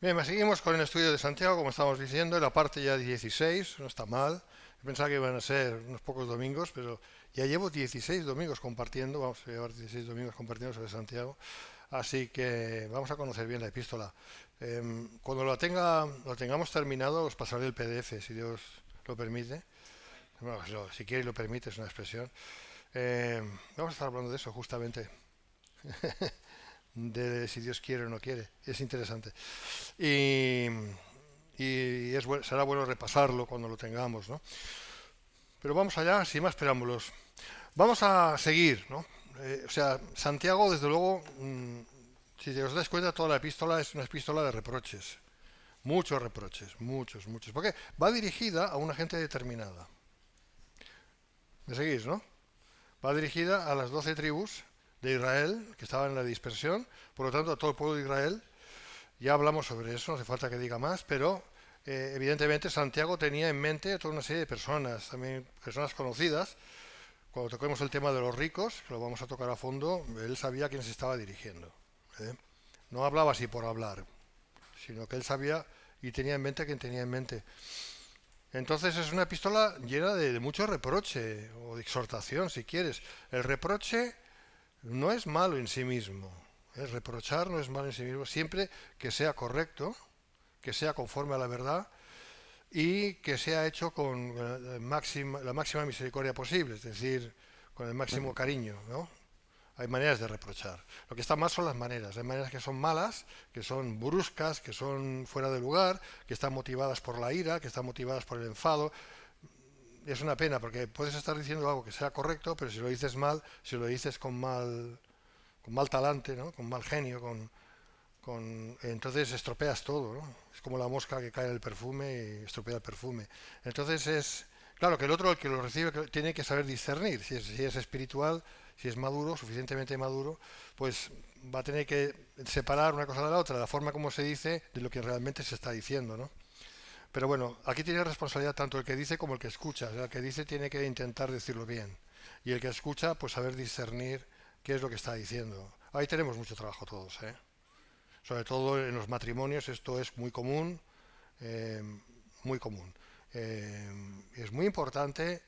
Bien, seguimos con el estudio de Santiago, como estamos diciendo, en la parte ya 16, no está mal. Pensaba que iban a ser unos pocos domingos, pero ya llevo 16 domingos compartiendo, vamos a llevar 16 domingos compartiendo sobre Santiago, así que vamos a conocer bien la epístola. Cuando lo tengamos terminado, os pasaré el PDF, si Dios lo permite. Bueno, si quiere y lo permite, es una expresión. Vamos a estar hablando de eso justamente, de si Dios quiere o no quiere. Es interesante. Y, será bueno repasarlo cuando lo tengamos, ¿no? Pero vamos allá, sin más preámbulos. Vamos a seguir, ¿no? O sea, Santiago, desde luego, si os dais cuenta, toda la epístola es una epístola de reproches. Muchos reproches, muchos, muchos. Porque va dirigida a una gente determinada. ¿Me seguís, no? Va dirigida a las 12 tribus de Israel, que estaban en la dispersión, por lo tanto, a todo el pueblo de Israel. Ya hablamos sobre eso, no hace falta que diga más, pero evidentemente Santiago tenía en mente a toda una serie de personas, también personas conocidas. Cuando toquemos el tema de los ricos, que lo vamos a tocar a fondo, él sabía a quién se estaba dirigiendo. ¿eh? No hablaba así por hablar, sino que él sabía y tenía en mente a quien tenía en mente. Entonces es una epístola llena de mucho reproche o de exhortación, si quieres. El reproche no es malo en sí mismo. El reprochar no es malo en sí mismo, siempre que sea correcto, que sea conforme a la verdad y que sea hecho con la máxima misericordia posible, es decir, con el máximo cariño, ¿no? Hay maneras de reprochar. Lo que está mal son las maneras. Hay maneras que son malas, que son bruscas, que son fuera de lugar, que están motivadas por la ira, que están motivadas por el enfado. Es una pena porque puedes estar diciendo algo que sea correcto, pero si lo dices mal, si lo dices con mal talante, ¿no? Con mal genio, entonces estropeas todo, ¿no? Es como la mosca que cae en el perfume y estropea el perfume. Entonces es, claro que el otro, el que lo recibe, tiene que saber discernir, si es espiritual, si es maduro, suficientemente maduro, pues va a tener que separar una cosa de la otra, la forma como se dice de lo que realmente se está diciendo, ¿no? Pero bueno, aquí tiene responsabilidad tanto el que dice como el que escucha. O sea, el que dice tiene que intentar decirlo bien. Y el que escucha, pues saber discernir qué es lo que está diciendo. Ahí tenemos mucho trabajo todos, ¿eh? Sobre todo en los matrimonios esto es muy común, eh, muy común. Es muy importante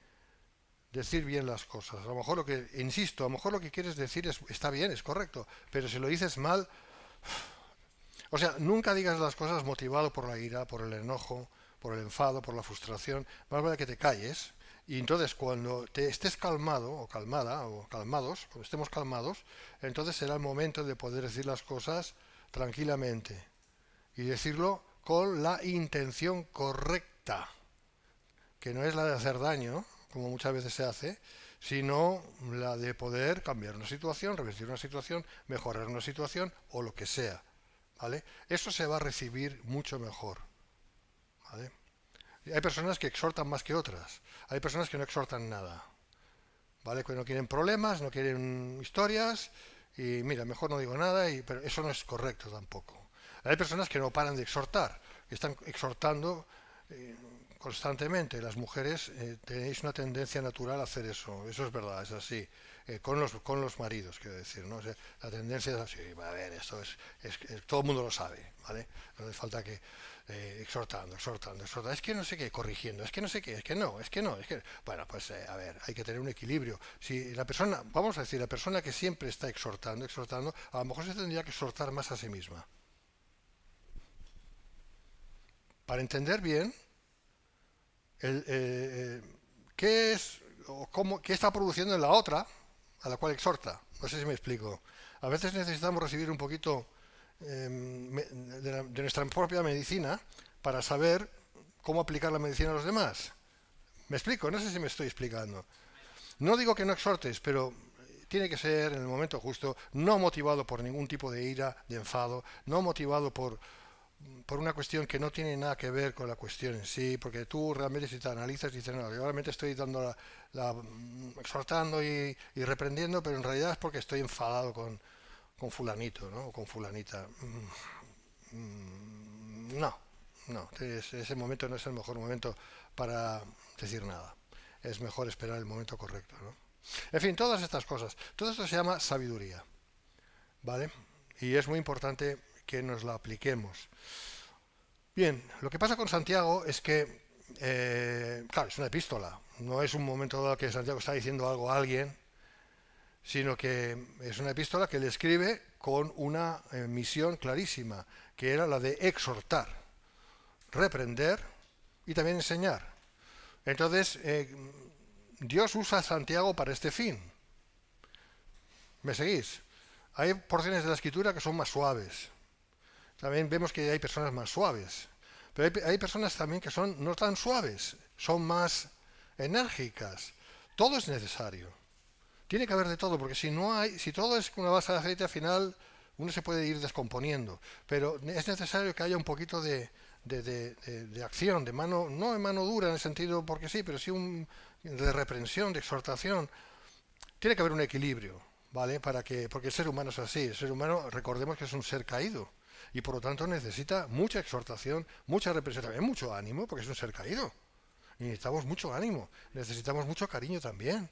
decir bien las cosas. A lo mejor lo que, insisto, a lo mejor lo que quieres decir está bien, es correcto, pero si lo dices mal, o sea, nunca digas las cosas motivado por la ira, por el enojo, por el enfado, por la frustración. Más vale que te calles. Y entonces cuando te estés calmado o calmada o calmados, cuando estemos calmados, entonces será el momento de poder decir las cosas tranquilamente y decirlo con la intención correcta, que no es la de hacer daño, como muchas veces se hace, sino la de poder cambiar una situación, revertir una situación, mejorar una situación o lo que sea. ¿Vale? Eso se va a recibir mucho mejor. ¿Vale? Hay personas que exhortan más que otras. Hay personas que no exhortan nada. ¿Vale? Que no quieren problemas, no quieren historias y mira, mejor no digo nada, pero eso no es correcto tampoco. Hay personas que no paran de exhortar, que están exhortando eh, constantemente. Las mujeres tenéis una tendencia natural a hacer eso es verdad, es así. Con los maridos, quiero decir, ¿no? O sea, la tendencia es así, a ver, esto todo el mundo lo sabe, ¿vale? No hace falta que exhortando, exhortando, exhortando, es que no sé qué, corrigiendo, es que no sé qué, es que no, es que no, es que... Bueno, pues a ver, hay que tener un equilibrio. Si la persona, vamos a decir, la persona que siempre está exhortando, exhortando, a lo mejor se tendría que exhortar más a sí misma. Para entender bien qué es o cómo, qué está produciendo en la otra a la cual exhorta. No sé si me explico. A veces necesitamos recibir un poquito de nuestra propia medicina para saber cómo aplicar la medicina a los demás. ¿Me explico? No sé si me estoy explicando. No digo que no exhortes, pero tiene que ser en el momento justo, no motivado por ningún tipo de ira, de enfado, no motivado por una cuestión que no tiene nada que ver con la cuestión en sí, porque tú realmente si te analizas dices, no, yo realmente estoy dando exhortando y reprendiendo, pero en realidad es porque estoy enfadado con fulanito, ¿no? O con fulanita. No, no, ese momento no es el mejor momento para decir nada. Es mejor esperar el momento correcto, ¿no? En fin, todas estas cosas. Todo esto se llama sabiduría, ¿vale? Y es muy importante que nos la apliquemos. Bien, lo que pasa con Santiago es que, claro, es una epístola, no es un momento dado que Santiago está diciendo algo a alguien, sino que es una epístola que le escribe con una misión clarísima, que era la de exhortar, reprender y también enseñar. Entonces, Dios usa a Santiago para este fin. ¿Me seguís? Hay porciones de la escritura que son más suaves. También vemos que hay personas más suaves. Pero hay personas también que son no tan suaves, son más enérgicas. Todo es necesario. Tiene que haber de todo, porque si no hay, si todo es una base de aceite, al final uno se puede ir descomponiendo. Pero es necesario que haya un poquito de acción, de mano, no de mano dura en el sentido porque sí, pero sí de reprensión, de exhortación. Tiene que haber un equilibrio, ¿vale? Porque el ser humano es así. El ser humano, recordemos que es un ser caído y por lo tanto necesita mucha exhortación, mucha reprensión, también mucho ánimo, porque es un ser caído. Y necesitamos mucho ánimo, necesitamos mucho cariño también.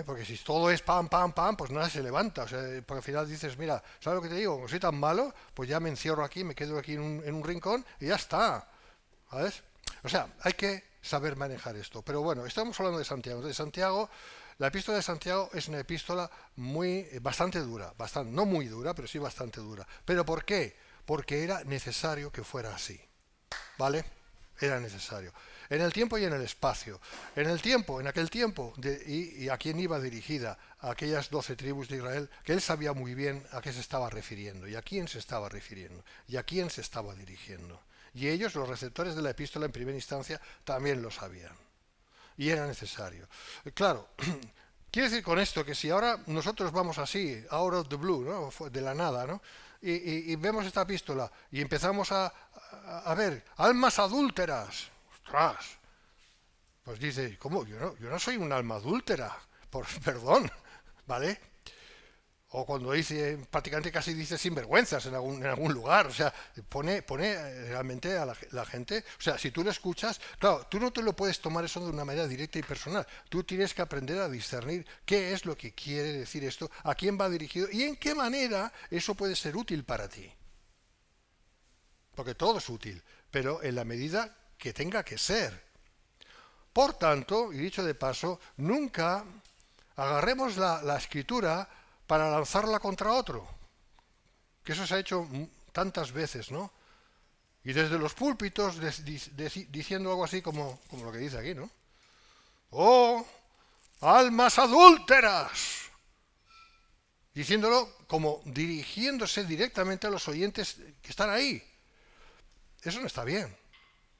Porque si todo es pam, pam, pam, pues nada se levanta. O sea, porque al final dices, mira, ¿sabes lo que te digo? Como soy tan malo, pues ya me encierro aquí, me quedo aquí en un rincón y ya está. ¿Sabes? O sea, hay que saber manejar esto. Pero bueno, estamos hablando de Santiago. De Santiago, la epístola de Santiago es una epístola bastante dura, bastante, no muy dura, pero sí bastante dura. ¿Pero por qué? Porque era necesario que fuera así. ¿Vale? Era necesario. En el tiempo y en el espacio. En el tiempo, en aquel tiempo, y a quién iba dirigida, a aquellas 12 tribus de Israel, que él sabía muy bien a qué se estaba refiriendo, y a quién se estaba refiriendo, y a quién se estaba dirigiendo. Y ellos, los receptores de la epístola en primera instancia, también lo sabían. Y era necesario. Claro, quiere decir con esto que si ahora nosotros vamos así, out of the blue, ¿no? De la nada, ¿no? Y vemos esta epístola y empezamos a ver, almas adúlteras. ¡Ostras! Pues dice, ¿cómo? Yo no soy un alma adúltera, por perdón, ¿vale? O cuando dice, prácticamente casi dice sinvergüenzas en algún lugar, o sea, pone realmente a la gente, o sea, si tú lo escuchas, claro, tú no te lo puedes tomar eso de una manera directa y personal, tú tienes que aprender a discernir qué es lo que quiere decir esto, a quién va dirigido y en qué manera eso puede ser útil para ti. Porque todo es útil, pero en la medida que tenga que ser. Por tanto, y dicho de paso, nunca agarremos la escritura para lanzarla contra otro, que eso se ha hecho tantas veces, ¿no? Y desde los púlpitos diciendo algo así como lo que dice aquí, ¿no? ¡Oh, almas adúlteras! Diciéndolo como dirigiéndose directamente a los oyentes que están ahí. Eso no está bien.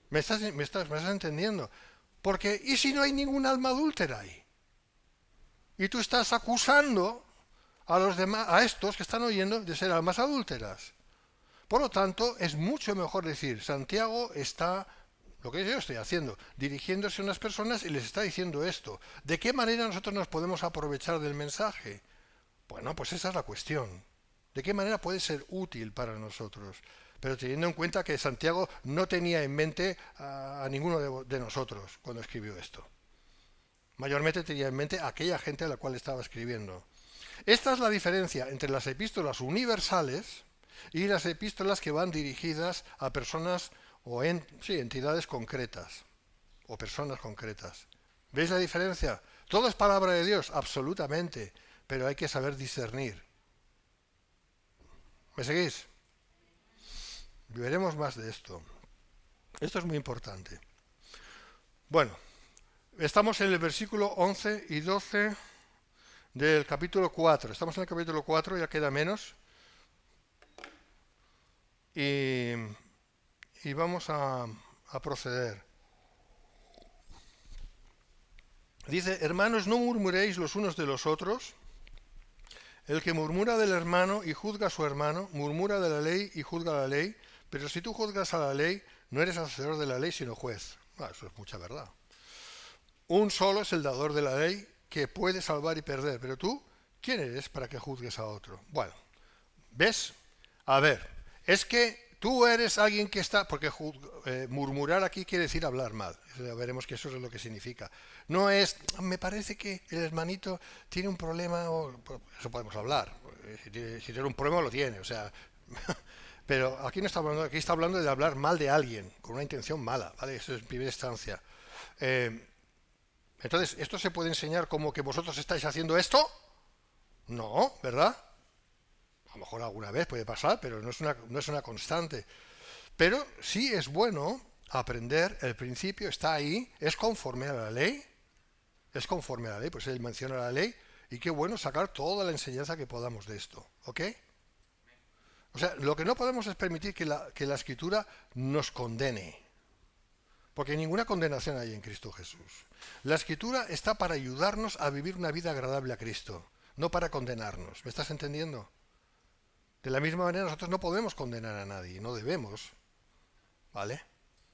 ¿Me estás entendiendo? Porque, ¿y si no hay ningún alma adúltera ahí? Y tú estás acusando a los demás, a estos que están oyendo, de ser almas adúlteras. Por lo tanto, es mucho mejor decir, Santiago está, lo que yo estoy haciendo, dirigiéndose a unas personas y les está diciendo esto. ¿De qué manera nosotros nos podemos aprovechar del mensaje? Bueno, pues esa es la cuestión. ¿De qué manera puede ser útil para nosotros? Pero teniendo en cuenta que Santiago no tenía en mente a ninguno de nosotros cuando escribió esto. Mayormente tenía en mente a aquella gente a la cual estaba escribiendo. Esta es la diferencia entre las epístolas universales y las epístolas que van dirigidas a personas o entidades concretas o personas concretas. ¿Veis la diferencia? Todo es palabra de Dios, absolutamente, pero hay que saber discernir. ¿Me seguís? Veremos más de esto. Esto es muy importante. Bueno, estamos en el versículo 11 y 12 del capítulo 4. Estamos en el capítulo 4, ya queda menos. Y vamos a proceder. Dice, hermanos, no murmuréis los unos de los otros. El que murmura del hermano y juzga a su hermano, murmura de la ley y juzga la ley. Pero si tú juzgas a la ley, no eres hacedor de la ley, sino juez. Eso es mucha verdad. Un solo es el dador de la ley que puede salvar y perder. Pero tú, ¿quién eres para que juzgues a otro? Bueno, ¿ves? A ver, es que tú eres alguien que está, porque murmurar aquí quiere decir hablar mal. Ya veremos que eso es lo que significa. No es, me parece que el hermanito tiene un problema, eso podemos hablar. Si tiene un problema lo tiene, o sea, Pero aquí no está hablando, aquí está hablando de hablar mal de alguien, con una intención mala, ¿vale? Eso es en primera instancia. Eh, entonces, ¿esto se puede enseñar como que vosotros estáis haciendo esto? No, ¿verdad? A lo mejor alguna vez puede pasar, pero no es una constante. Pero sí es bueno aprender, el principio está ahí, es conforme a la ley, es conforme a la ley, pues él menciona la ley, y qué bueno sacar toda la enseñanza que podamos de esto, ¿ok? O sea, lo que no podemos es permitir que la escritura nos condene, porque ninguna condenación hay en Cristo Jesús. La escritura está para ayudarnos a vivir una vida agradable a Cristo, no para condenarnos. ¿Me estás entendiendo? De la misma manera nosotros no podemos condenar a nadie, no debemos, ¿vale?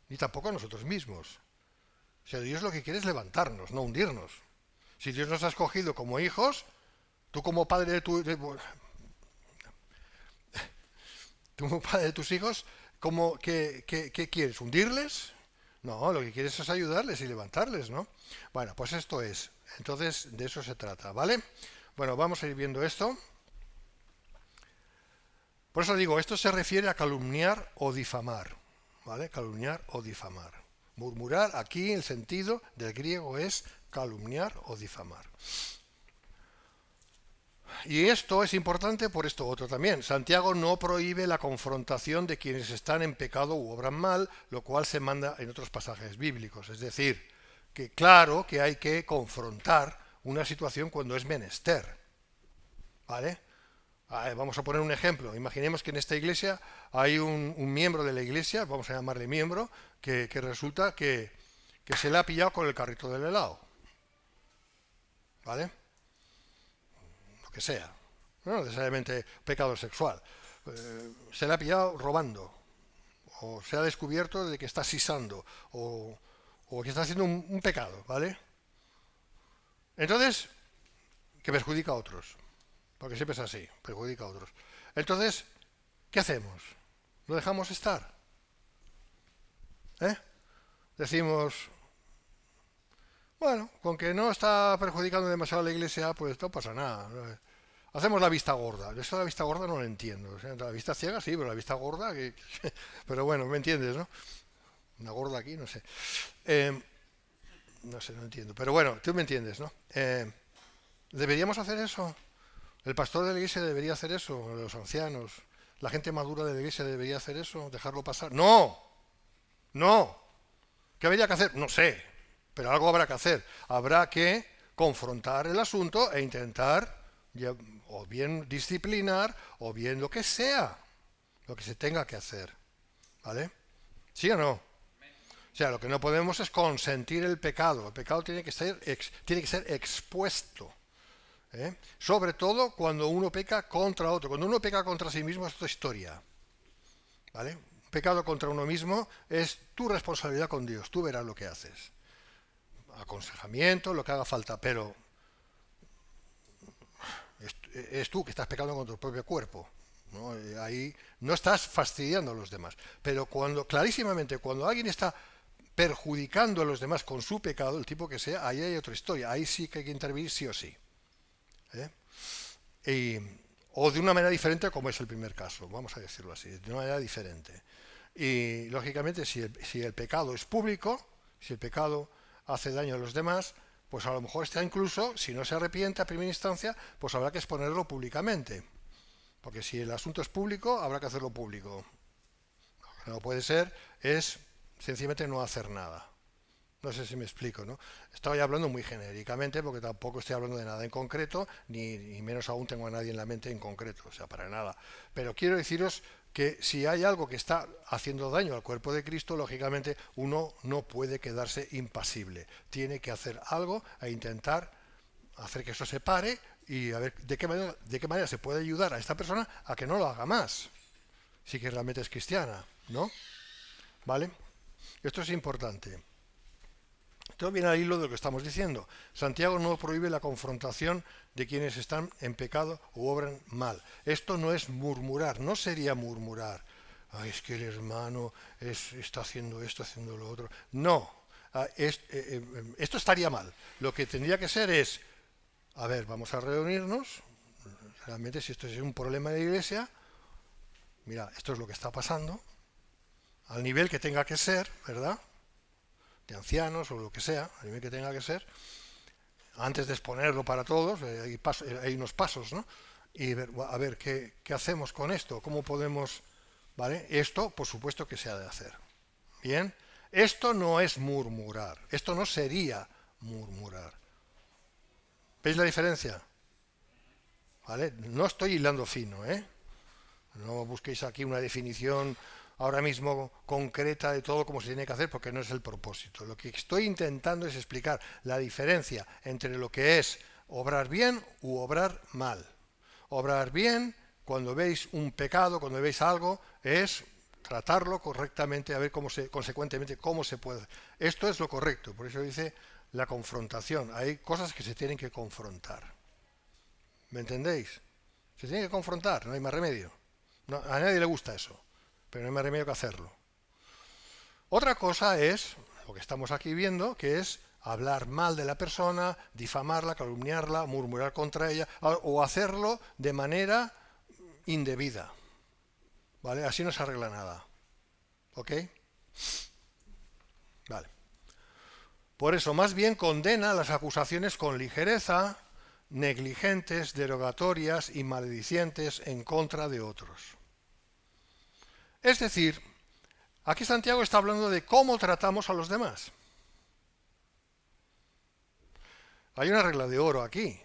Ni tampoco a nosotros mismos. O sea, Dios lo que quiere es levantarnos, no hundirnos. Si Dios nos ha escogido como hijos, tú como padre tú como padre de tus hijos, ¿qué quieres? ¿Hundirles? No, lo que quieres es ayudarles y levantarles, ¿no? Bueno, pues esto es. Entonces, de eso se trata, ¿vale? Bueno, vamos a ir viendo esto. Por eso digo, esto se refiere a calumniar o difamar, ¿vale? Calumniar o difamar. Murmurar, aquí el sentido del griego es calumniar o difamar. Y esto es importante por esto otro también. Santiago no prohíbe la confrontación de quienes están en pecado u obran mal, lo cual se manda en otros pasajes bíblicos. Es decir, que claro que hay que confrontar una situación cuando es menester, ¿vale? Vamos a poner un ejemplo. Imaginemos que en esta iglesia hay un miembro de la iglesia, vamos a llamarle miembro, que resulta que se le ha pillado con el carrito del helado, ¿vale? Lo que sea. No necesariamente pecado sexual. Se le ha pillado robando, o se ha descubierto de que está sisando, o que está haciendo un pecado, ¿vale? Entonces, que perjudica a otros. Porque siempre es así, perjudica a otros. Entonces, ¿qué hacemos? ¿Lo dejamos estar? ¿Eh? Decimos, bueno, con que no está perjudicando demasiado a la iglesia, pues no pasa nada. Hacemos la vista gorda. Eso de la vista gorda no lo entiendo. O sea, la vista ciega sí, pero la vista gorda... pero bueno, ¿me entiendes, no? Una gorda aquí, no sé. No sé, no entiendo. Pero bueno, tú me entiendes, ¿no? ¿Deberíamos hacer eso? ¿El pastor de la iglesia debería hacer eso? ¿Los ancianos? ¿La gente madura de la iglesia debería hacer eso? ¿Dejarlo pasar? ¡No! ¡No! ¿Qué habría que hacer? No sé. Pero algo habrá que hacer. Habrá que confrontar el asunto e intentar o bien disciplinar o bien lo que sea. Lo que se tenga que hacer. ¿Vale? ¿Sí o no? O sea, lo que no podemos es consentir el pecado. El pecado tiene que ser expuesto. Sobre todo cuando uno peca contra otro. Cuando uno peca contra sí mismo es otra historia. ¿Vale? Un pecado contra uno mismo es tu responsabilidad con Dios. Tú verás lo que haces. Aconsejamiento, lo que haga falta, pero es tú que estás pecando contra tu propio cuerpo, ¿no? Ahí no estás fastidiando a los demás. Pero clarísimamente, cuando alguien está perjudicando a los demás con su pecado, el tipo que sea, ahí hay otra historia. Ahí sí que hay que intervenir sí o sí. O de una manera diferente, como es el primer caso, vamos a decirlo así, de una manera diferente. Y lógicamente, si el pecado es público, si el pecado hace daño a los demás, pues a lo mejor está incluso, si no se arrepiente a primera instancia, pues habrá que exponerlo públicamente. Porque si el asunto es público, habrá que hacerlo público. Lo que no puede ser es sencillamente no hacer nada. No sé si me explico, ¿no? Estoy hablando muy genéricamente porque tampoco estoy hablando de nada en concreto, ni menos aún tengo a nadie en la mente en concreto, o sea, para nada. Pero quiero deciros que si hay algo que está haciendo daño al cuerpo de Cristo, lógicamente uno no puede quedarse impasible. Tiene que hacer algo e intentar hacer que eso se pare y a ver de qué manera se puede ayudar a esta persona a que no lo haga más, si que realmente es cristiana, ¿no? ¿Vale? Esto es importante. Esto viene al hilo de lo que estamos diciendo. Santiago no prohíbe la confrontación de quienes están en pecado u obran mal. Esto no es murmurar, no sería murmurar. Ay, es que el hermano está haciendo esto, haciendo lo otro. No, esto estaría mal. Lo que tendría que ser es, a ver, vamos a reunirnos. Realmente si esto es un problema de la iglesia, mira, esto es lo que está pasando, al nivel que tenga que ser, ¿verdad? De ancianos o lo que sea, al nivel que tenga que ser, antes de exponerlo para todos, hay unos pasos, ¿no? Y ver, a ver, ¿qué hacemos con esto? ¿Cómo podemos, ¿vale? Esto, por supuesto que se ha de hacer. Bien, esto no es murmurar, esto no sería murmurar. ¿Veis la diferencia? ¿Vale? No estoy hilando fino, ¿eh? No busquéis aquí una definición ahora mismo concreta de todo como se tiene que hacer, porque no es el propósito. Lo que estoy intentando es explicar la diferencia entre lo que es obrar bien u obrar mal. Obrar bien, cuando veis un pecado, cuando veis algo, es tratarlo correctamente, a ver consecuentemente cómo se puede. Esto es lo correcto, por eso dice la confrontación. Hay cosas que se tienen que confrontar. ¿Me entendéis? Se tiene que confrontar, no hay más remedio. No, a nadie le gusta eso, pero no hay más remedio que hacerlo. Otra cosa es lo que estamos aquí viendo, que es hablar mal de la persona, difamarla, calumniarla, murmurar contra ella, o hacerlo de manera indebida. ¿Vale? Así no se arregla nada. ¿Ok? Vale. Por eso, más bien condena las acusaciones con ligereza, negligentes, derogatorias y maledicientes en contra de otros. Es decir, aquí Santiago está hablando de cómo tratamos a los demás. Hay una regla de oro aquí.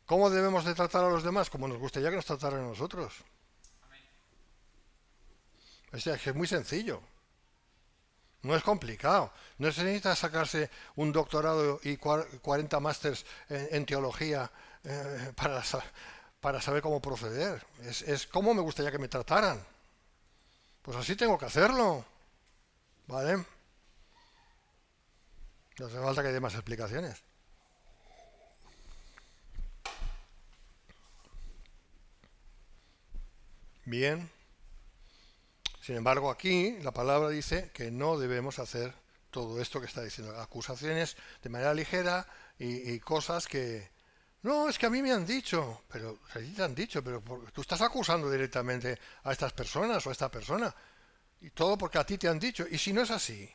¿Cómo debemos de tratar a los demás? Como nos gustaría que nos trataran a nosotros. O sea, es muy sencillo. No es complicado. No se necesita sacarse un doctorado y 40 másters en teología para saber cómo proceder. Es cómo me gustaría que me trataran. Pues así tengo que hacerlo. ¿Vale? No hace falta que dé más explicaciones. Bien. Sin embargo, aquí la palabra dice que no debemos hacer todo esto que está diciendo. Acusaciones de manera ligera y cosas que... No, es que a mí me han dicho, pero a ti te han dicho, pero tú estás acusando directamente a estas personas o a esta persona. Y todo porque a ti te han dicho. ¿Y si no es así?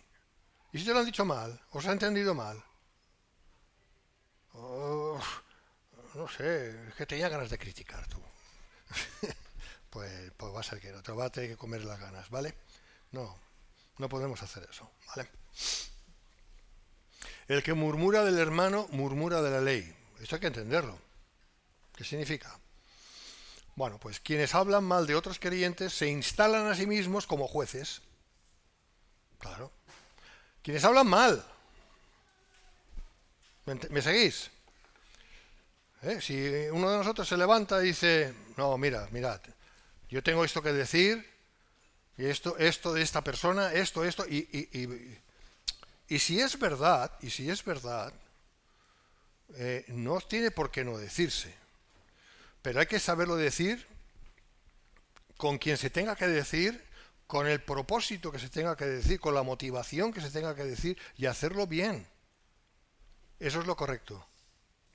¿Y si te lo han dicho mal? ¿O se ha entendido mal? Oh, no sé, es que tenía ganas de criticar tú. Pues va a ser que no, te va a tener que comer las ganas, ¿vale? No, no podemos hacer eso, ¿vale? El que murmura del hermano, murmura de la ley. Esto hay que entenderlo. ¿Qué significa? Bueno, pues quienes hablan mal de otros creyentes se instalan a sí mismos como jueces. Claro. Quienes hablan mal. ¿Me seguís? Si uno de nosotros se levanta y dice, no, mirad, yo tengo esto que decir, y esto de esta persona, esto, y si es verdad, no tiene por qué no decirse. Pero hay que saberlo decir con quien se tenga que decir, con el propósito que se tenga que decir, con la motivación que se tenga que decir y hacerlo bien. Eso es lo correcto.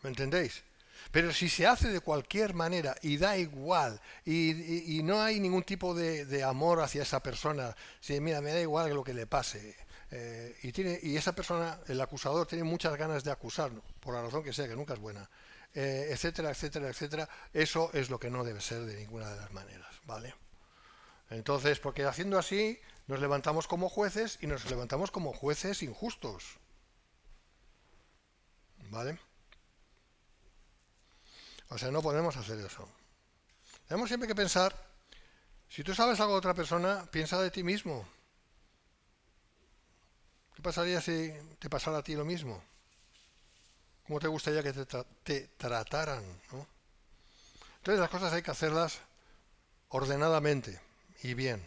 ¿Me entendéis? Pero si se hace de cualquier manera y da igual y no hay ningún tipo de amor hacia esa persona, si mira, me da igual lo que le pase, y esa persona, el acusador, tiene muchas ganas de acusar, por la razón que sea, que nunca es buena, etcétera, etcétera, etcétera, eso es lo que no debe ser de ninguna de las maneras, ¿vale? Entonces, porque haciendo así nos levantamos como jueces y nos levantamos como jueces injustos, ¿vale? O sea, no podemos hacer eso. Tenemos siempre que pensar, si tú sabes algo de otra persona, piensa de ti mismo. ¿Qué pasaría si te pasara a ti lo mismo? ¿Cómo te gustaría que te trataran, ¿no? Entonces las cosas hay que hacerlas ordenadamente y bien.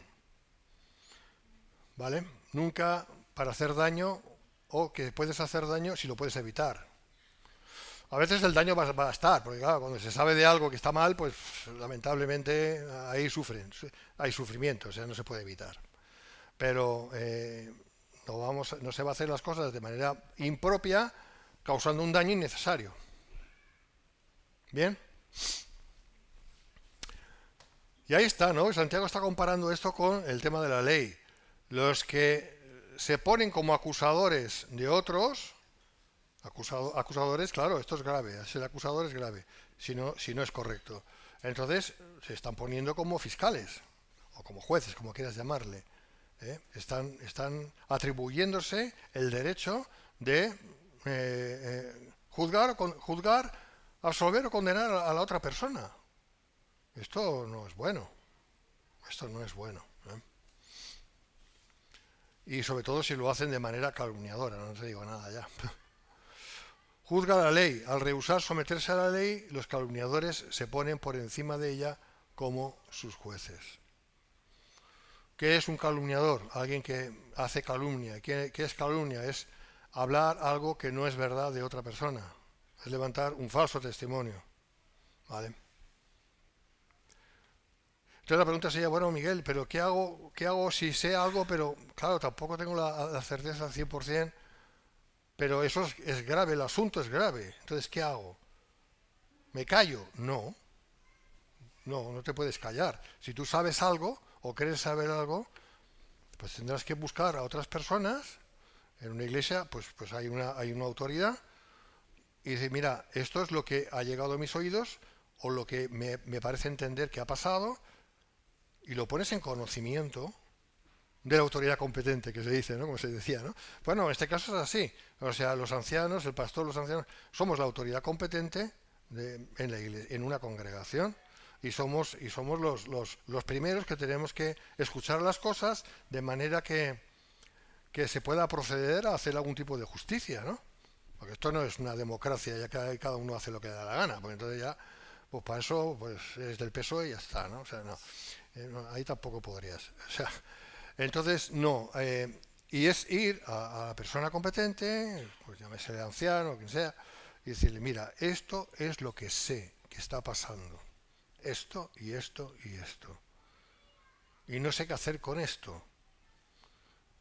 ¿Vale? Nunca para hacer daño o que puedes hacer daño si lo puedes evitar. A veces el daño va a estar, porque claro, cuando se sabe de algo que está mal, pues lamentablemente ahí hay sufrimiento, o sea, no se puede evitar. Pero no se va a hacer las cosas de manera impropia, causando un daño innecesario. ¿Bien? Y ahí está, ¿no? Santiago está comparando esto con el tema de la ley. Los que se ponen como acusadores de otros, acusadores, claro, esto es grave, ser acusador es grave, si no es correcto. Entonces se están poniendo como fiscales, o como jueces, como quieras llamarle. Están atribuyéndose el derecho de juzgar, absolver o condenar a la otra persona. Esto no es bueno. Esto no es bueno. ¿Eh? Y sobre todo si lo hacen de manera calumniadora, no te digo nada ya. Juzga la ley. Al rehusar someterse a la ley, los calumniadores se ponen por encima de ella como sus jueces. ¿Qué es un calumniador? Alguien que hace calumnia. ¿Qué es calumnia? Es hablar algo que no es verdad de otra persona. Es levantar un falso testimonio. ¿Vale? Entonces la pregunta sería, bueno, Miguel, pero qué hago si sé algo, pero claro, tampoco tengo la certeza al 100%, pero eso es grave, el asunto es grave. Entonces, ¿qué hago? ¿Me callo? No te puedes callar. Si tú sabes algo o crees saber algo, pues tendrás que buscar a otras personas. En una iglesia, pues hay una autoridad y decir, mira, esto es lo que ha llegado a mis oídos o lo que me parece entender que ha pasado, y lo pones en conocimiento de la autoridad competente, que se dice, ¿no? Como se decía, ¿no? Bueno, en este caso es así. O sea, los ancianos, el pastor, los ancianos, somos la autoridad competente en la iglesia, en una congregación, y somos los primeros que tenemos que escuchar las cosas de manera que se pueda proceder a hacer algún tipo de justicia, ¿no? Porque esto no es una democracia, ya que cada uno hace lo que da la gana, porque entonces ya, pues para eso, pues es del PSOE y ya está, ¿no? O sea, no, ahí tampoco podrías. O sea, entonces, no. Y es ir a la persona competente, pues llámese el anciano, o quien sea, y decirle, mira, esto es lo que sé que está pasando. Esto y esto y esto. Y no sé qué hacer con esto.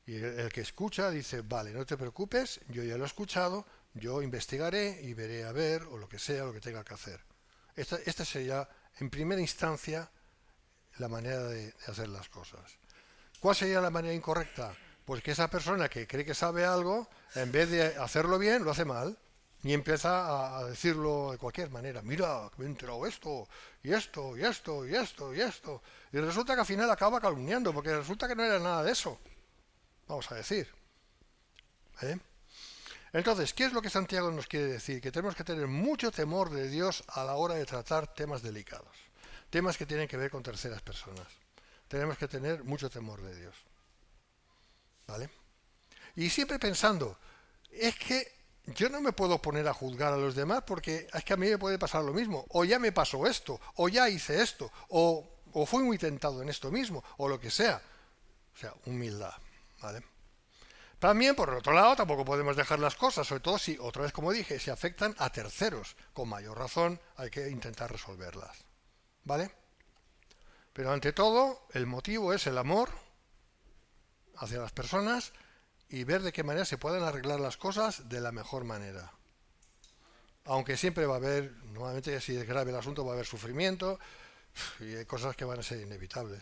Y el que escucha dice, vale, no te preocupes, yo ya lo he escuchado, yo investigaré y veré a ver, o lo que sea, lo que tenga que hacer. Esta sería, en primera instancia, la manera de hacer las cosas. ¿Cuál sería la manera incorrecta? Pues que esa persona que cree que sabe algo, en vez de hacerlo bien, lo hace mal. Y empieza a decirlo de cualquier manera. Mira, me he enterado esto, y esto, y esto, y esto, y esto. Y resulta que al final acaba calumniando, porque resulta que no era nada de eso. Vamos a decir. ¿Eh? Entonces, ¿qué es lo que Santiago nos quiere decir? Que tenemos que tener mucho temor de Dios a la hora de tratar temas delicados. Temas que tienen que ver con terceras personas. Tenemos que tener mucho temor de Dios. ¿Vale? Y siempre pensando, es que yo no me puedo poner a juzgar a los demás porque es que a mí me puede pasar lo mismo. O ya me pasó esto, o ya hice esto, o fui muy tentado en esto mismo, o lo que sea. O sea, humildad. ¿Vale? También, por otro lado, tampoco podemos dejar las cosas, sobre todo si, otra vez como dije, si afectan a terceros. Con mayor razón hay que intentar resolverlas. ¿Vale? Pero ante todo, el motivo es el amor hacia las personas y ver de qué manera se pueden arreglar las cosas de la mejor manera. Aunque siempre va a haber, normalmente si es grave el asunto, va a haber sufrimiento y hay cosas que van a ser inevitables.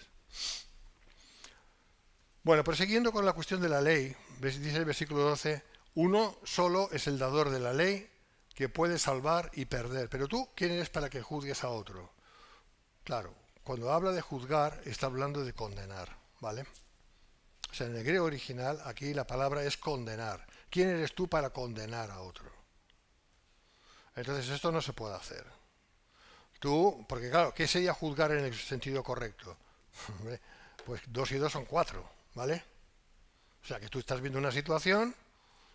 Bueno, prosiguiendo con la cuestión de la ley, dice el versículo 12, uno solo es el dador de la ley que puede salvar y perder. Pero tú, ¿quién eres para que juzgues a otro? Claro, cuando habla de juzgar, está hablando de condenar, ¿vale? O sea, en el griego original, aquí la palabra es condenar. ¿Quién eres tú para condenar a otro? Entonces esto no se puede hacer. Tú, porque claro, ¿qué sería juzgar en el sentido correcto? Pues 2 y 2 son 4, ¿vale? O sea, que tú estás viendo una situación,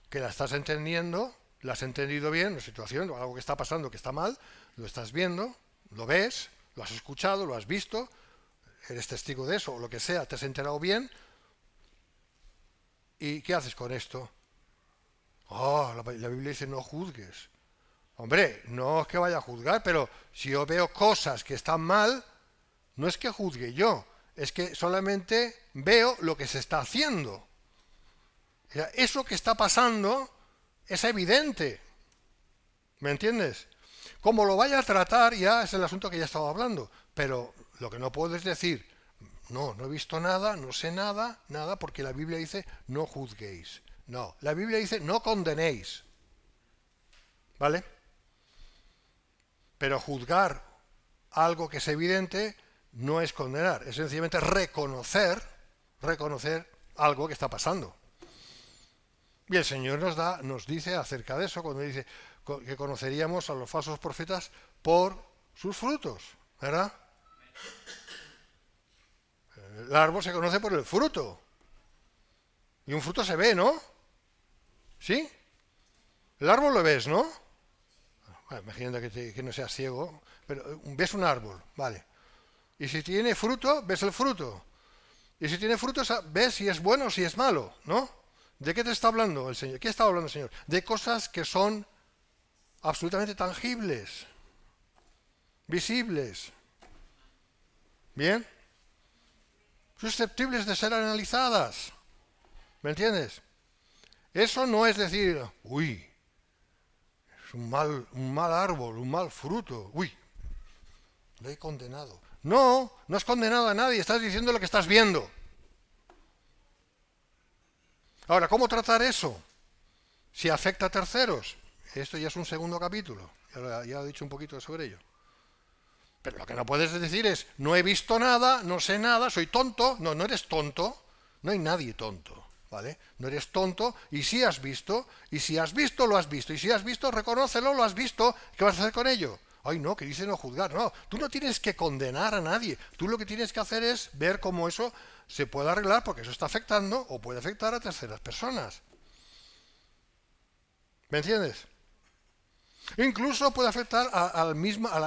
que la estás entendiendo, la has entendido bien, una situación, algo que está pasando que está mal, lo estás viendo, lo ves, lo has escuchado, lo has visto, eres testigo de eso, o lo que sea, te has enterado bien. ¿Y qué haces con esto? Oh, la Biblia dice no juzgues. Hombre, no es que vaya a juzgar, pero si yo veo cosas que están mal, no es que juzgue yo, es que solamente veo lo que se está haciendo. O sea, eso que está pasando es evidente. ¿Me entiendes? Como lo vaya a tratar ya es el asunto que ya estaba hablando, pero Lo que no puedes decir, no he visto nada, no sé nada, porque la Biblia dice no juzguéis. No, la Biblia dice no condenéis. ¿Vale? Pero juzgar algo que es evidente no es condenar, es sencillamente reconocer algo que está pasando. Y el Señor nos dice acerca de eso cuando dice que conoceríamos a los falsos profetas por sus frutos, ¿verdad? El árbol se conoce por el fruto. Y un fruto se ve, ¿no? ¿Sí? El árbol lo ves, ¿no? Bueno, imagínate que no seas ciego, pero ves un árbol, vale. Y si tiene fruto, ves el fruto. Y si tiene fruto, ves si es bueno o si es malo, ¿no? ¿De qué te está hablando el Señor? ¿Qué está hablando el Señor? De cosas que son absolutamente tangibles, visibles. ¿Bien? Susceptibles de ser analizadas. ¿Me entiendes? Eso no es decir, uy, es un mal árbol, un mal fruto, uy, lo he condenado. No has condenado a nadie, estás diciendo lo que estás viendo. Ahora, ¿cómo tratar eso? Si afecta a terceros. Esto ya es un segundo capítulo, ya he dicho un poquito sobre ello. Pero lo que no puedes decir es, no he visto nada, no sé nada, soy tonto. No eres tonto, no hay nadie tonto, ¿vale? No eres tonto y sí has visto, y si has visto, lo has visto, y si has visto, reconócelo, lo has visto, ¿qué vas a hacer con ello? Ay, no, que dice no juzgar, no, tú no tienes que condenar a nadie, tú lo que tienes que hacer es ver cómo eso se puede arreglar porque eso está afectando o puede afectar a terceras personas. ¿Me entiendes? Incluso puede afectar a la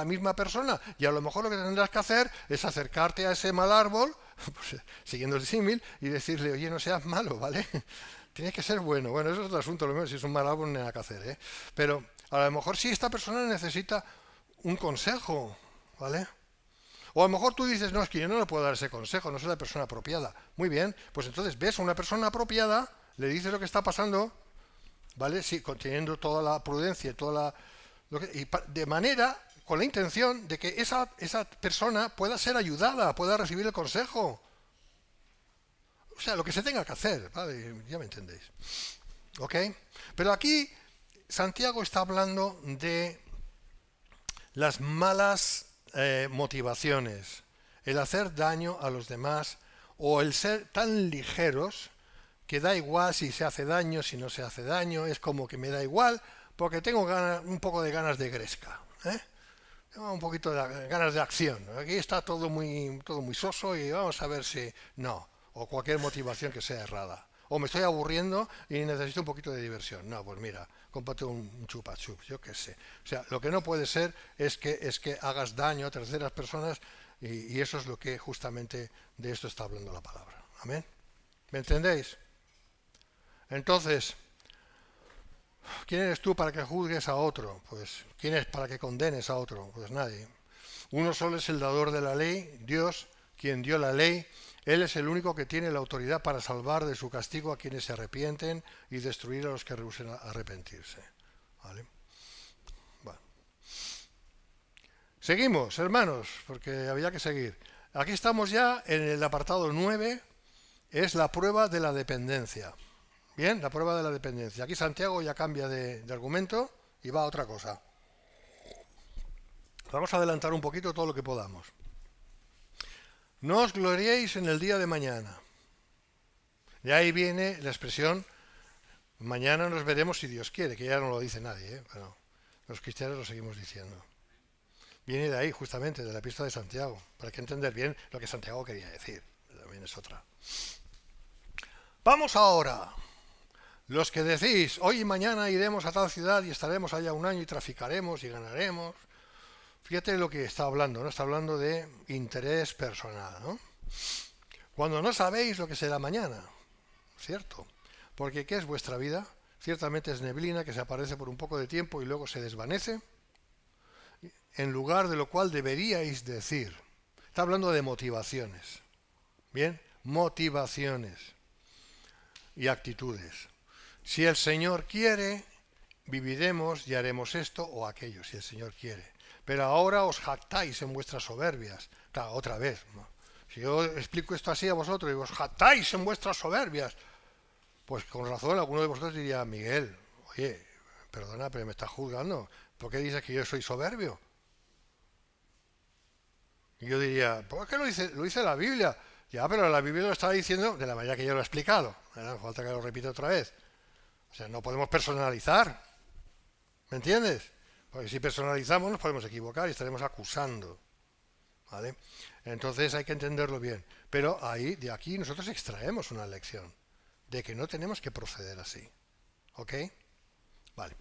misma persona y a lo mejor lo que tendrás que hacer es acercarte a ese mal árbol, pues, siguiendo el símil, y decirle, oye, no seas malo, ¿vale? Tienes que ser bueno. Bueno, eso es otro asunto, lo mismo, si es un mal árbol no hay nada que hacer, ¿eh? Pero a lo mejor sí esta persona necesita un consejo, ¿vale? O a lo mejor tú dices, no, es que yo no le puedo dar ese consejo, no soy la persona apropiada. Muy bien, pues entonces ves a una persona apropiada, le dices lo que está pasando, ¿vale? Sí, conteniendo toda la prudencia y de manera, con la intención de que esa persona pueda ser ayudada, pueda recibir el consejo. O sea, lo que se tenga que hacer, ¿vale? Ya me entendéis. ¿Ok? Pero aquí Santiago está hablando de las malas motivaciones, el hacer daño a los demás o el ser tan ligeros que da igual si se hace daño, si no se hace daño, es como que me da igual porque tengo un poco de ganas de gresca, ¿eh? Tengo un poquito de ganas de acción. Aquí está todo muy soso y vamos a ver si no, o cualquier motivación que sea errada. O me estoy aburriendo y necesito un poquito de diversión. No, pues mira, cómprate un chupa chups, yo qué sé. O sea, lo que no puede ser es que hagas daño a terceras personas y eso es lo que justamente de esto está hablando la palabra. Amén. ¿Me entendéis? Entonces, ¿quién eres tú para que juzgues a otro? Pues, ¿quién es para que condenes a otro? Pues nadie. Uno solo es el dador de la ley, Dios, quien dio la ley. Él es el único que tiene la autoridad para salvar de su castigo a quienes se arrepienten y destruir a los que rehúsen arrepentirse. ¿Vale? Bueno. Seguimos, hermanos, porque había que seguir. Aquí estamos ya en el apartado 9, es la prueba de la dependencia. Bien, la prueba de la dependencia. Aquí Santiago ya cambia de argumento y va a otra cosa. Vamos a adelantar un poquito todo lo que podamos. No os gloriéis en el día de mañana. De ahí viene la expresión, mañana nos veremos si Dios quiere, que ya no lo dice nadie, ¿eh? Pero los cristianos lo seguimos diciendo. Viene de ahí, justamente, de la epístola de Santiago, para que entender bien lo que Santiago quería decir. También es otra. Vamos ahora. Los que decís, hoy y mañana iremos a tal ciudad y estaremos allá un año y traficaremos y ganaremos. Fíjate lo que está hablando, ¿no? Está hablando de interés personal, ¿no? Cuando no sabéis lo que será mañana, ¿cierto? Porque ¿qué es vuestra vida? Ciertamente es neblina que se aparece por un poco de tiempo y luego se desvanece, en lugar de lo cual deberíais decir. Está hablando de motivaciones, ¿bien? Motivaciones y actitudes. Si el Señor quiere, viviremos y haremos esto o aquello, si el Señor quiere. pero ahora os jactáis en vuestras soberbias. Claro, otra vez, ¿no? Si yo explico esto así a vosotros y os jactáis en vuestras soberbias, pues con razón alguno de vosotros diría, Miguel, oye, perdona, pero me estás juzgando. ¿Por qué dices que yo soy soberbio? Y yo diría, ¿por qué lo dice la Biblia? Ya, pero la Biblia lo está diciendo de la manera que yo lo he explicado. No falta que lo repita otra vez. O sea, no podemos personalizar. ¿Me entiendes? Porque si personalizamos nos podemos equivocar y estaremos acusando. ¿Vale? Entonces hay que entenderlo bien. Pero ahí, de aquí nosotros extraemos una lección de que no tenemos que proceder así. ¿Ok? Vale.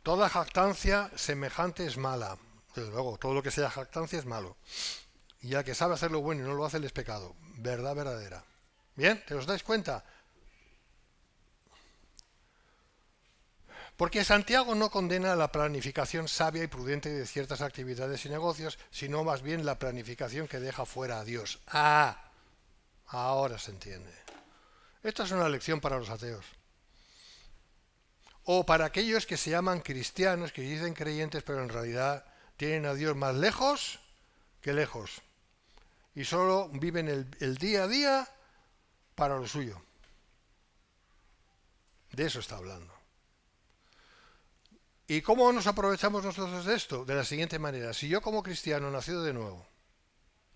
Toda jactancia semejante es mala. Desde luego, todo lo que sea jactancia es malo. Y ya que sabe hacer lo bueno y no lo hace, es pecado. Verdad verdadera. ¿Bien? ¿Te os dais cuenta? Porque Santiago no condena la planificación sabia y prudente de ciertas actividades y negocios, sino más bien la planificación que deja fuera a Dios. Ah, ahora se entiende. Esta es una lección para los ateos. O para aquellos que se llaman cristianos, que dicen creyentes, pero en realidad tienen a Dios más lejos que lejos. Y solo viven el día a día para lo suyo. De eso está hablando. ¿Y cómo nos aprovechamos nosotros de esto? De la siguiente manera. Si yo como cristiano nacido de nuevo,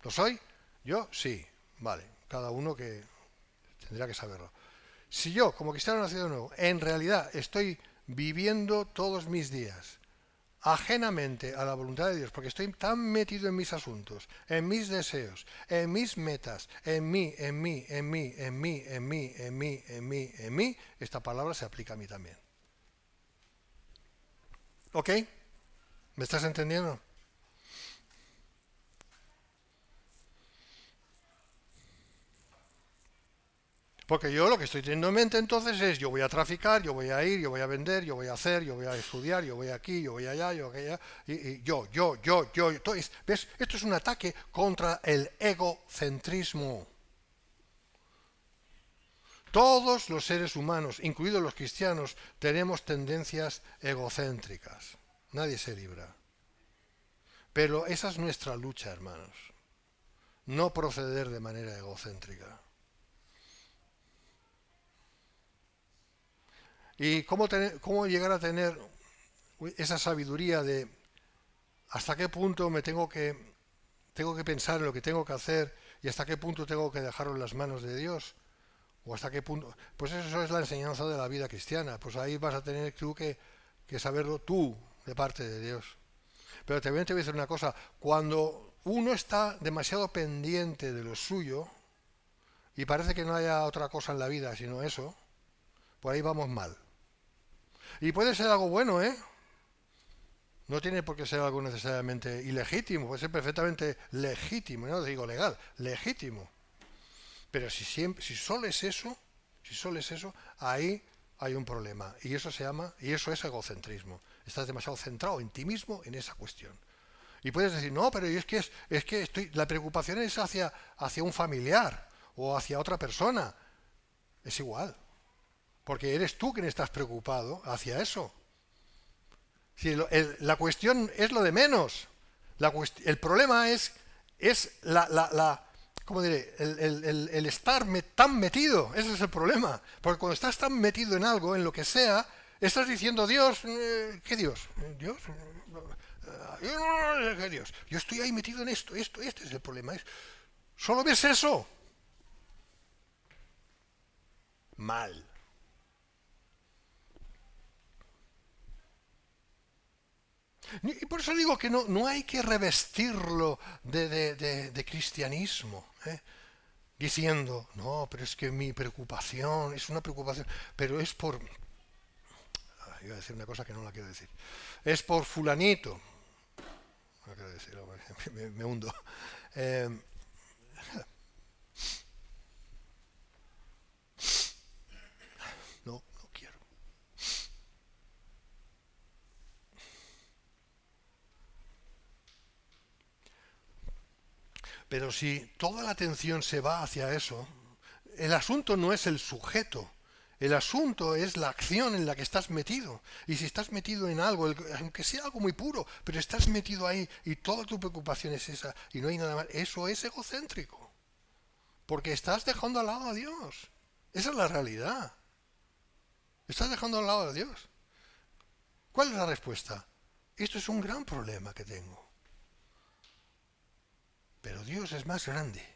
¿lo soy? ¿Yo? Sí. Vale. Cada uno que tendrá que saberlo. Si yo como cristiano nacido de nuevo, en realidad estoy viviendo todos mis días ajenamente a la voluntad de Dios, porque estoy tan metido en mis asuntos, en mis deseos, en mis metas, en mí, esta palabra se aplica a mí también. ¿Ok? ¿Me estás entendiendo? Porque yo lo que estoy teniendo en mente entonces es, yo voy a traficar, yo voy a ir, yo voy a vender, yo voy a hacer, yo voy a estudiar, yo voy aquí, yo voy allá, yo voy allá, y yo. Entonces, ¿ves? Esto es un ataque contra el egocentrismo. Todos los seres humanos, incluidos los cristianos, tenemos tendencias egocéntricas. Nadie se libra. Pero esa es nuestra lucha, hermanos. No proceder de manera egocéntrica. ¿Y cómo llegar a tener esa sabiduría de hasta qué punto tengo que pensar en lo que tengo que hacer y hasta qué punto tengo que dejarlo en las manos de Dios? ¿O hasta qué punto? Pues eso es la enseñanza de la vida cristiana. Pues ahí vas a tener tú que saberlo tú de parte de Dios. Pero también te voy a decir una cosa. Cuando uno está demasiado pendiente de lo suyo y parece que no haya otra cosa en la vida sino eso, por ahí vamos mal. Y puede ser algo bueno, ¿eh? No tiene por qué ser algo necesariamente ilegítimo, puede ser perfectamente legítimo, no digo legal, legítimo. Pero si solo es eso, ahí hay un problema. Y eso es egocentrismo. Estás demasiado centrado en ti mismo en esa cuestión. Y puedes decir, no, pero es que la preocupación es hacia un familiar o hacia otra persona. Es igual. Porque eres tú quien estás preocupado hacia eso. Si la cuestión es lo de menos. El problema es ¿cómo diré? El estar tan metido. Ese es el problema. Porque cuando estás tan metido en algo, en lo que sea, estás diciendo, Dios, ¿qué Dios? ¿Dios? ¿Qué Dios? Yo estoy ahí metido en esto, este es el problema. ¿Solo ves eso? Mal. Y por eso digo que no hay que revestirlo de cristianismo, ¿eh? Diciendo, no, pero es que mi preocupación es una preocupación, pero es por... Iba a decir una cosa que no la quiero decir. Es por fulanito. No quiero decir, me hundo. Eh, no quiero. Pero si toda la atención se va hacia eso, el asunto no es el sujeto, El asunto es la acción en la que estás metido. Y si estás metido en algo, aunque sea algo muy puro, pero estás metido ahí y toda tu preocupación es esa y no hay nada más, eso es egocéntrico. Porque estás dejando al lado a Dios. Esa es la realidad. Estás dejando al lado a Dios. ¿Cuál es la respuesta? Esto es un gran problema que tengo. Pero Dios es más grande.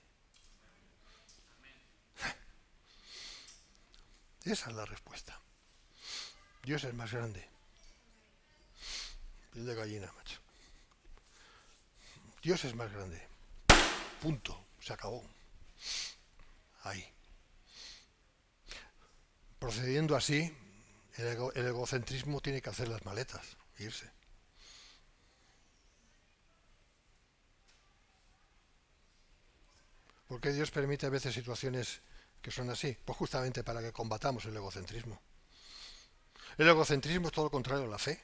Esa es la respuesta. Dios es más grande. Piel de gallina, macho. Dios es más grande. Punto. Se acabó. Ahí. Procediendo así, el egocentrismo tiene que hacer las maletas e irse. ¿Por qué Dios permite a veces situaciones que son así? Pues justamente para que combatamos el egocentrismo. El egocentrismo es todo lo contrario a la fe.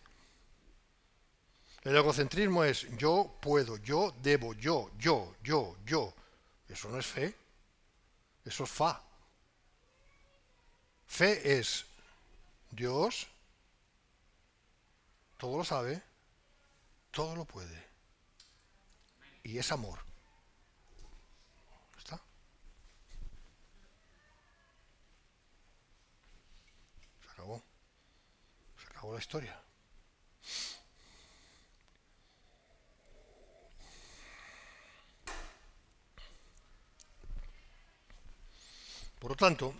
El egocentrismo es yo puedo, yo debo, yo. Eso no es fe, eso es fa. Fe es Dios, todo lo sabe, todo lo puede. Y es amor. ¿Está? Se acabó. Se acabó la historia. Por lo tanto,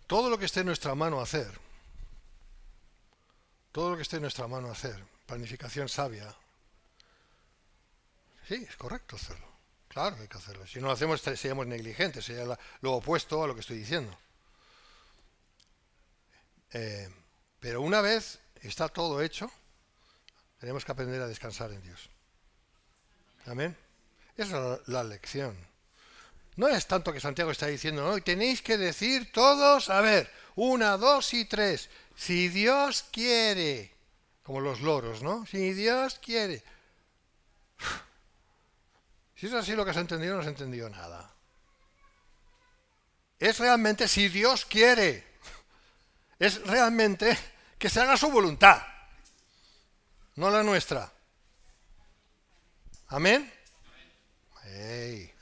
todo lo que esté en nuestra mano hacer, planificación sabia, sí, es correcto hacerlo. Claro que hay que hacerlo. Si no lo hacemos, seríamos negligentes, sería lo opuesto a lo que estoy diciendo. Pero una vez está todo hecho, tenemos que aprender a descansar en Dios. Amén. Esa es la lección. No es tanto que Santiago está diciendo, no, tenéis que decir todos, a ver, 1, 2 y 3, si Dios quiere, como los loros, ¿no? Si Dios quiere. Si es así lo que has entendido, no has entendido nada. Es realmente si Dios quiere. Es realmente que se haga su voluntad, no la nuestra. Amén. Ey.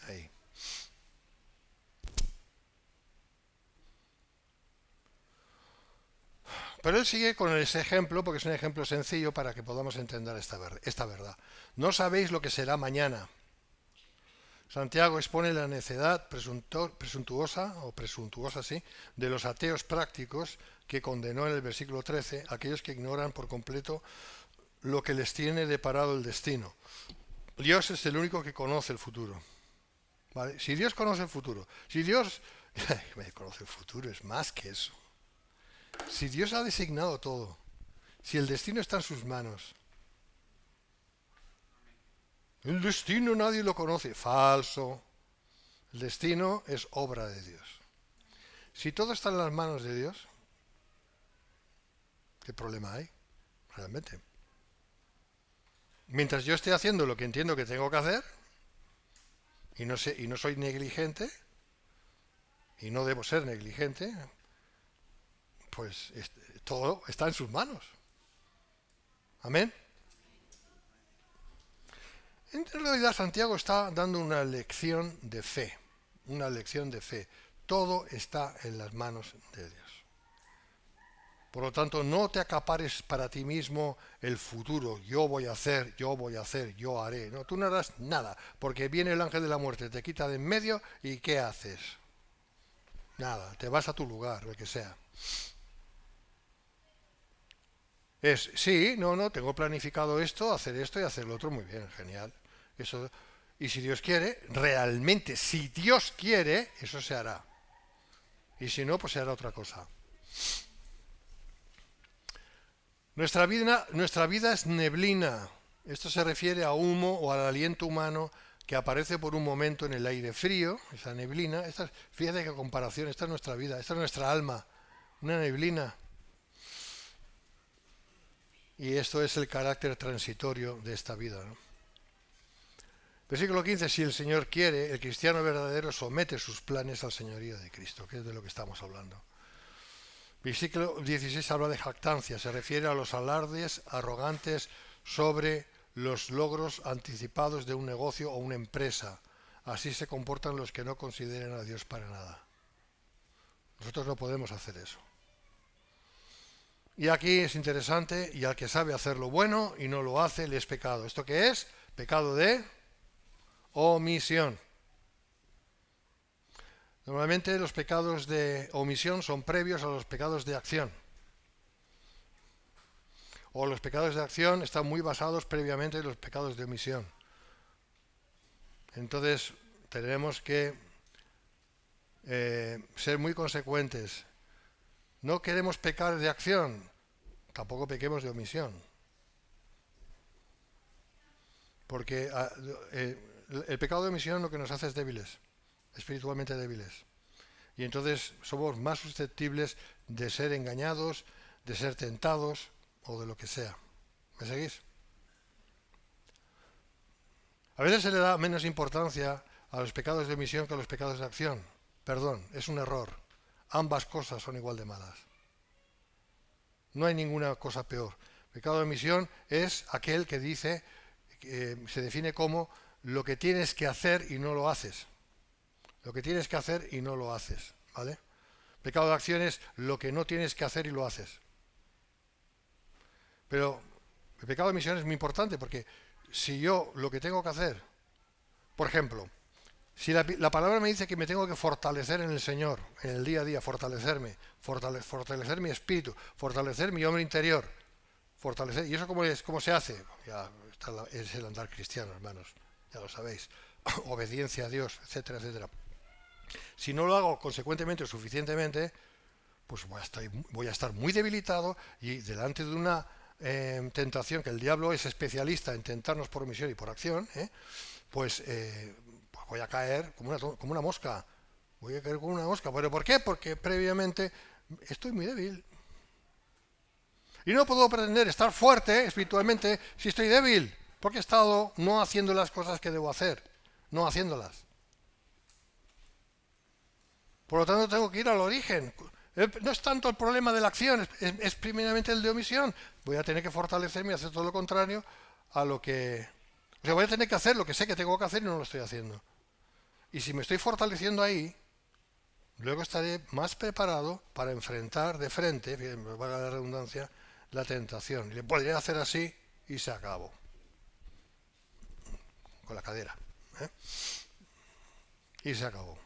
Pero él sigue con ese ejemplo, porque es un ejemplo sencillo para que podamos entender esta verdad. No sabéis lo que será mañana. Santiago expone la necedad presuntuosa, sí, de los ateos prácticos que condenó en el versículo 13, aquellos que ignoran por completo lo que les tiene deparado el destino. Dios es el único que conoce el futuro. ¿Vale? Si Dios conoce el futuro, si Dios conoce el futuro, es más que eso. Si Dios ha designado todo, si el destino está en sus manos, el destino nadie lo conoce. Falso. El destino es obra de Dios. Si todo está en las manos de Dios, ¿qué problema hay? Realmente. Mientras yo esté haciendo lo que entiendo que tengo que hacer, y no soy negligente, y no debo ser negligente, pues todo está en sus manos. Amén. En realidad Santiago está dando una lección de fe. Todo está en las manos de Dios. Por lo tanto, no te acapares para ti mismo el futuro. Yo voy a hacer, yo haré. No, tú no harás nada, porque viene el ángel de la muerte, te quita de en medio y ¿qué haces? Nada, te vas a tu lugar, lo que sea. Tengo planificado esto, hacer esto y hacer lo otro, muy bien, genial. Eso, y si Dios quiere, realmente, si Dios quiere, eso se hará. Y si no, pues se hará otra cosa. Nuestra vida es neblina. Esto se refiere a humo o al aliento humano que aparece por un momento en el aire frío, esa neblina. Fíjate qué comparación, esta es nuestra vida, esta es nuestra alma, una neblina. Y esto es el carácter transitorio de esta vida, ¿no? Versículo 15, si el Señor quiere, el cristiano verdadero somete sus planes al señorío de Cristo, que es de lo que estamos hablando. Versículo 16 habla de jactancia, se refiere a los alardes arrogantes sobre los logros anticipados de un negocio o una empresa. Así se comportan los que no consideren a Dios para nada. Nosotros no podemos hacer eso. Y aquí es interesante, y al que sabe hacer lo bueno y no lo hace, le es pecado. ¿Esto qué es? Pecado de omisión. Normalmente los pecados de omisión son previos a los pecados de acción. O los pecados de acción están muy basados previamente en los pecados de omisión. Entonces tenemos que ser muy consecuentes. No queremos pecar de acción, tampoco pequemos de omisión. Porque el pecado de omisión lo que nos hace es débiles, espiritualmente débiles. Y entonces somos más susceptibles de ser engañados, de ser tentados o de lo que sea. ¿Me seguís? A veces se le da menos importancia a los pecados de omisión que a los pecados de acción. Perdón, es un error. Ambas cosas son igual de malas. No hay ninguna cosa peor. Pecado de omisión es aquel que dice, se define como lo que tienes que hacer y no lo haces. Lo que tienes que hacer y no lo haces, ¿vale? Pecado de acción es lo que no tienes que hacer y lo haces. Pero el pecado de omisión es muy importante porque si yo lo que tengo que hacer, por ejemplo, si la palabra me dice que me tengo que fortalecer en el Señor, en el día a día, fortalecerme, fortalecer mi espíritu, fortalecer mi hombre interior, fortalecer, ¿y eso cómo se hace? Ya es el andar cristiano, hermanos, ya lo sabéis, obediencia a Dios, etcétera, etcétera. Si no lo hago consecuentemente o suficientemente, pues voy a estar muy debilitado y delante de una tentación que el diablo es especialista en tentarnos por omisión y por acción, pues voy a caer como una mosca. Voy a caer como una mosca. ¿Pero por qué? Porque previamente estoy muy débil. Y no puedo pretender estar fuerte espiritualmente si estoy débil, porque he estado no haciendo las cosas que debo hacer, no haciéndolas. Por lo tanto, tengo que ir al origen. No es tanto el problema de la acción, es primeramente el de omisión. Voy a tener que fortalecerme y hacer todo lo contrario a lo que... O sea, voy a tener que hacer lo que sé que tengo que hacer y no lo estoy haciendo. Y si me estoy fortaleciendo ahí, luego estaré más preparado para enfrentar de frente, me valga la redundancia, la tentación. Y le podría hacer así y se acabó. Con la cadera. Y se acabó.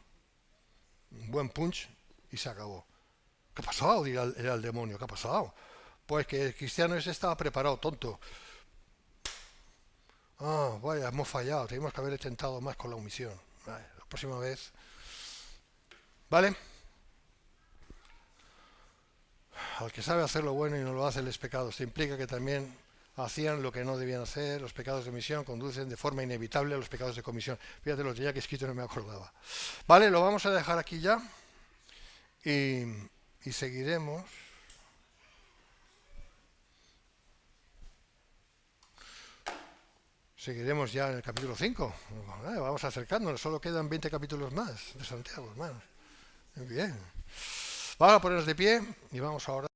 Un buen punch y se acabó. ¿Qué ha pasado? Dirá el demonio. ¿Qué ha pasado? Pues que el cristiano ese estaba preparado, tonto. Ah, vaya, hemos fallado. Tenemos que haber intentado más con la omisión. Vale, la próxima vez. ¿Vale? Al que sabe hacer lo bueno y no lo hace, les pecado. Esto implica que también hacían lo que no debían hacer. Los pecados de omisión conducen de forma inevitable a los pecados de comisión. Fíjate, lo tenía que escrito y no me acordaba. Vale, lo vamos a dejar aquí ya. Y seguiremos. Seguiremos ya en el capítulo 5. Vamos acercándonos, solo quedan 20 capítulos más de Santiago, hermanos. Muy bien. Vamos a ponernos de pie y vamos ahora.